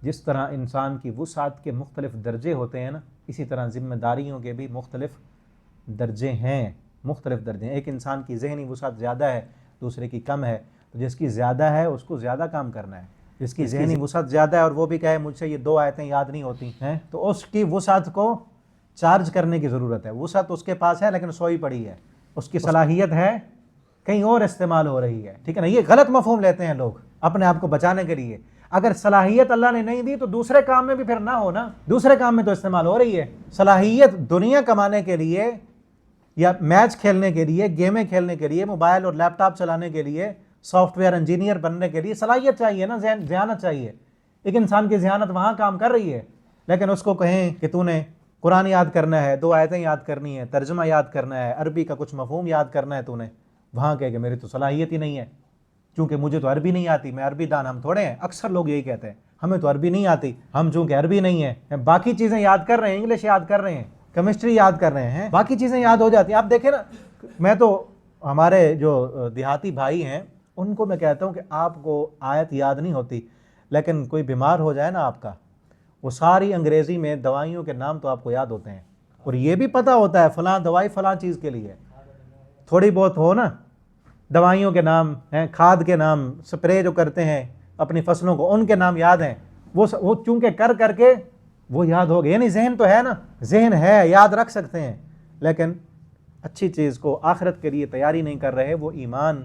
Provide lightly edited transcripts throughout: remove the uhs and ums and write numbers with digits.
جس طرح انسان کی وسعت کے مختلف درجے ہوتے ہیں نا، اسی طرح ذمہ داریوں کے بھی مختلف درجے ہیں، مختلف درجے ہیں۔ ایک انسان کی ذہنی وسعت زیادہ ہے، دوسرے کی کم ہے، تو جس کی زیادہ ہے اس کو زیادہ کام کرنا ہے۔ جس کی ذہنی وسعت زیادہ ہے اور وہ بھی کہے مجھ سے یہ 2 آیتیں یاد نہیں ہوتی ہیں، تو اس کی وسعت کو چارج کرنے کی ضرورت ہے۔ وسعت اس کے پاس ہے لیکن سوئی پڑی ہے، اس کی صلاحیت ہے کہیں اور استعمال ہو رہی ہے، ٹھیک ہے نا۔ یہ غلط مفہوم لیتے ہیں لوگ اپنے آپ کو بچانے کے لیے۔ اگر صلاحیت اللہ نے نہیں دی تو دوسرے کام میں بھی پھر نہ ہو نا، دوسرے کام میں تو استعمال ہو رہی ہے۔ صلاحیت دنیا کمانے کے لیے یا میچ کھیلنے کے لیے، گیمیں کھیلنے کے لیے، موبائل اور لیپ ٹاپ چلانے کے لیے، سافٹ ویئر انجینئر بننے کے لیے صلاحیت چاہیے نا، ذہانت چاہیے۔ ایک انسان کی ذہانت وہاں کام کر رہی ہے، لیکن اس کو کہیں کہ تو نے قرآن یاد کرنا ہے، 2 آیتیں یاد کرنی ہے، ترجمہ یاد کرنا ہے، عربی کا کچھ مفہوم یاد کرنا ہے، تو نے وہاں کہے کہ میری تو صلاحیت ہی نہیں ہے، چونکہ مجھے تو عربی نہیں آتی، میں عربی دان۔ ہم تھوڑے ہیں، اکثر لوگ یہی کہتے ہیں ہمیں تو عربی نہیں آتی، ہم چونکہ عربی نہیں ہے، باقی چیزیں یاد کر رہے ہیں، انگلش یاد کر رہے ہیں، کیمسٹری یاد کر رہے ہیں، باقی چیزیں یاد ہو جاتی ہیں۔ آپ دیکھیں نا، میں تو ہمارے جو دیہاتی بھائی ہیں ان کو میں کہتا ہوں کہ آپ کو آیت یاد نہیں ہوتی، لیکن کوئی بیمار ہو جائے نا آپ کا، وہ ساری انگریزی میں دوائیوں کے نام تو آپ کو یاد ہوتے ہیں، اور یہ بھی پتہ ہوتا ہے فلاں دوائی فلاں چیز کے لیے، تھوڑی بہت ہو نا، دوائیوں کے نام ہیں، کھاد کے نام، سپرے جو کرتے ہیں اپنی فصلوں کو، ان کے نام یاد ہیں، وہ چونکہ کر کے وہ یاد ہو گئے۔ یعنی ذہن تو ہے نا، ذہن ہے، یاد رکھ سکتے ہیں، لیکن اچھی چیز کو آخرت کے لیے تیاری نہیں کر رہے، وہ ایمان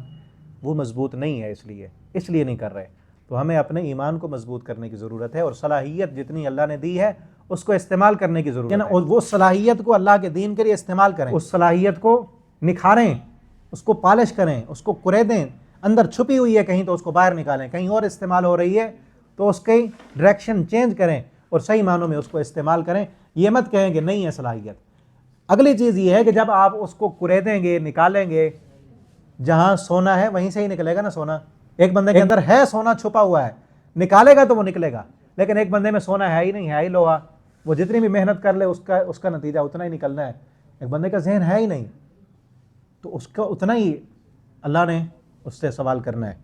وہ مضبوط نہیں ہے، اس لیے نہیں کر رہے۔ تو ہمیں اپنے ایمان کو مضبوط کرنے کی ضرورت ہے، اور صلاحیت جتنی اللہ نے دی ہے اس کو استعمال کرنے کی ضرورت ہے، اور وہ صلاحیت کو اللہ کے دین کے لیے استعمال کریں، اس صلاحیت کو نکھاریں، اس کو پالش کریں، اس کو کریدیں، اندر چھپی ہوئی ہے کہیں تو اس کو باہر نکالیں، کہیں اور استعمال ہو رہی ہے تو اس کی ڈائریکشن چینج کریں اور صحیح معنوں میں اس کو استعمال کریں۔ یہ مت کہیں کہ نہیں ہے صلاحیت۔ اگلی چیز یہ ہے کہ جب آپ اس کو کریدیں گے، نکالیں گے، جہاں سونا ہے وہیں سے ہی نکلے گا نا سونا۔ ایک بندے کے اندر ہے سونا چھپا ہوا ہے، نکالے گا تو وہ نکلے گا، لیکن ایک بندے میں سونا ہے ہی نہیں، ہے ہی لوہا، وہ جتنی بھی محنت کر لے اس کا نتیجہ اتنا ہی نکلنا ہے۔ ایک بندے کا ذہن ہے ہی نہیں، تو اس کا اتنا ہی اللہ نے اس سے سوال کرنا ہے۔